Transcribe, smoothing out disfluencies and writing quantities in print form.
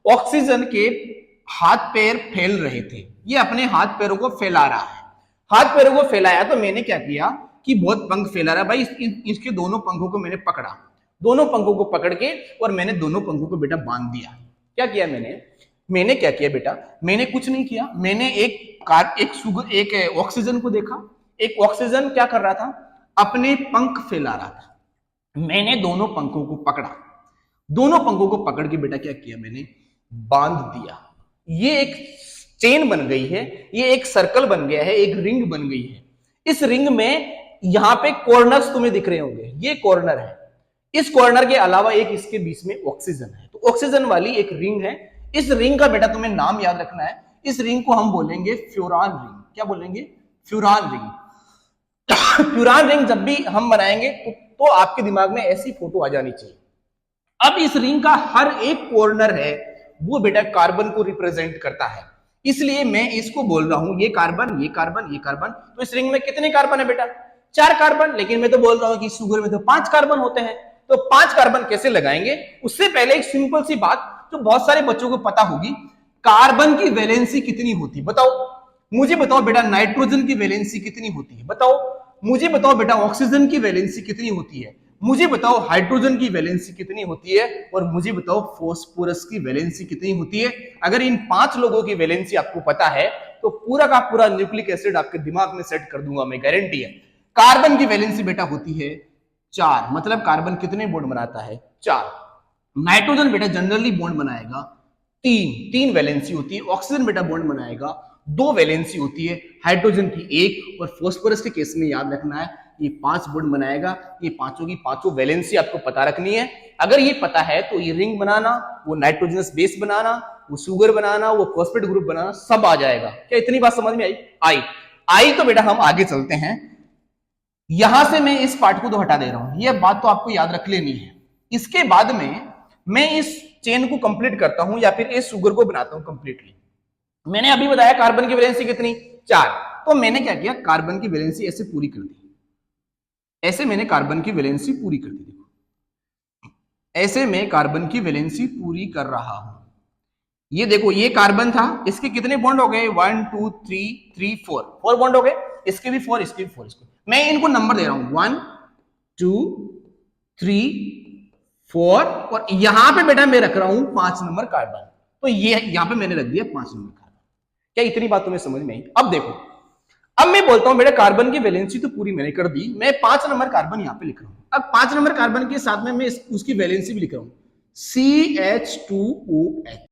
Oxygen के हाथ पैर फैल रहे थे, ये अपने हाथ पैरों को फैला रहा है। हाथ पैरों को फैलाया तो मैंने क्या किया कि बहुत पंख फैला रहा है भाई, इसके दोनों पंखों को मैंने पकड़ा, दोनों पंखों को पकड़ के और मैंने दोनों पंखों को बेटा बांध दिया। क्या किया मैंने क्या किया बेटा, मैंने कुछ नहीं किया, मैंने एक ऑक्सीजन को देखा, एक ऑक्सीजन क्या कर रहा था, अपने पंख फैला रहा था। मैंने दोनों पंखों को पकड़ा, दोनों पंखों को पकड़ के बेटा क्या किया, मैंने बांध दिया। ये एक चेन बन गई है, ये एक सर्कल बन गया है, एक रिंग बन गई है। इस रिंग में यहां पे कॉर्नर्स तुम्हें दिख रहे होंगे, ये कॉर्नर है। इस कॉर्नर के अलावा एक इसके बीच में ऑक्सीजन है, तो ऑक्सीजन वाली एक रिंग है। इस रिंग का बेटा तुम्हें नाम याद रखना है, इस रिंग को हम बोलेंगे फ्यूरान रिंग। क्या बोलेंगे? Furan ring. फ्यूरान रिंग जब भी हम बनाएंगे तो आपके दिमाग में ऐसी फोटो आ जानी चाहिए। अब इस रिंग का हर एक कॉर्नर है वो बेटा कार्बन को रिप्रेजेंट करता है, इसलिए मैं इसको बोल रहा हूं ये कार्बन, ये कार्बन, ये कार्बन। तो इस रिंग में कितने कार्बन है बेटा? 4 कार्बन। लेकिन मैं तो बोल रहा हूं कि शुगर में तो 5 कार्बन होते हैं, तो 5 कार्बन कैसे लगाएंगे? उससे पहले एक सिंपल सी बात जो बहुत सारे बच्चों को पता होगी, कार्बन की वैलेंसी कितनी होती है बताओ? मुझे बताओ बेटा, नाइट्रोजन की वैलेंसी कितनी होती है बताओ? मुझे बताओ बेटा, ऑक्सीजन की वैलेंसी कितनी होती है? मुझे बताओ हाइड्रोजन की वैलेंसी कितनी होती है? और मुझे बताओ फास्फोरस की वैलेंसी कितनी होती है? अगर इन 5 लोगों की वैलेंसी आपको पता है तो पूरा का पूरा न्यूक्लिक एसिड आपके दिमाग में सेट कर दूंगा मैं, गारंटी है। कार्बन की वैलेंसी बेटा होती है 4, मतलब कार्बन कितने बॉन्ड बनाता है? 4। नाइट्रोजन बेटा जनरली बॉन्ड बनाएगा 3 वैलेंसी होती है। ऑक्सीजन बेटा बॉन्ड बनाएगा 2 वैलेंसी होती है, हाइड्रोजन की 1, और फास्फोरस के केस में याद रखना है ये 5 बॉन्ड बनाएगा। ये पांचों की पांचों वैलेंसी आपको पता रखनी है। अगर ये पता है तो ये रिंग बनाना, वो नाइट्रोजनस बेस बनाना, वो शुगर बनाना, वो फॉस्फेट ग्रुप बनाना सब आ जाएगा। क्या इतनी बात समझ में आई? आई तो बेटा हम आगे चलते हैं। यहां से मैं इस पार्ट को तो हटा दे रहा हूं, ये बात तो आपको याद रख लेनी है। इसके बाद में मैं इस चेन को कंप्लीट करता हूं या फिर इस शुगर को बनाता हूं कंप्लीटली। मैंने अभी बताया कार्बन की वैलेंसी कितनी? 4। तो मैंने क्या किया, कार्बन की वैलेंसी ऐसे पूरी कर दी, ऐसे मैंने कार्बन की वैलेंसी पूरी कर दी। देखो ऐसे मैं कार्बन की वैलेंसी पूरी कर रहा हूं। ये देखो ये कार्बन था, इसके कितने बॉन्ड हो गए? 1 2 3 4 बॉन्ड हो गए। इसके भी 4, इसके भी 4, इसको मैं इनको नंबर दे रहा हूं 1 2 3 4, और यहां पे बेटा मैं रख रहा हूं 5 नंबर कार्बन। तो ये यहां पे मैंने रख दिया 5 नंबर कार्बन। क्या इतनी बात तुम्हें समझ में आई? अब देखो, अब मैं बोलता हूं बेटा कार्बन की वैलेंसी तो पूरी मैंने कर दी, मैं 5 नंबर कार्बन यहां पे लिख रहा हूं। अब 5 नंबर कार्बन के साथ में मैं उसकी वैलेंसी भी लिख रहा हूं, CH2OH।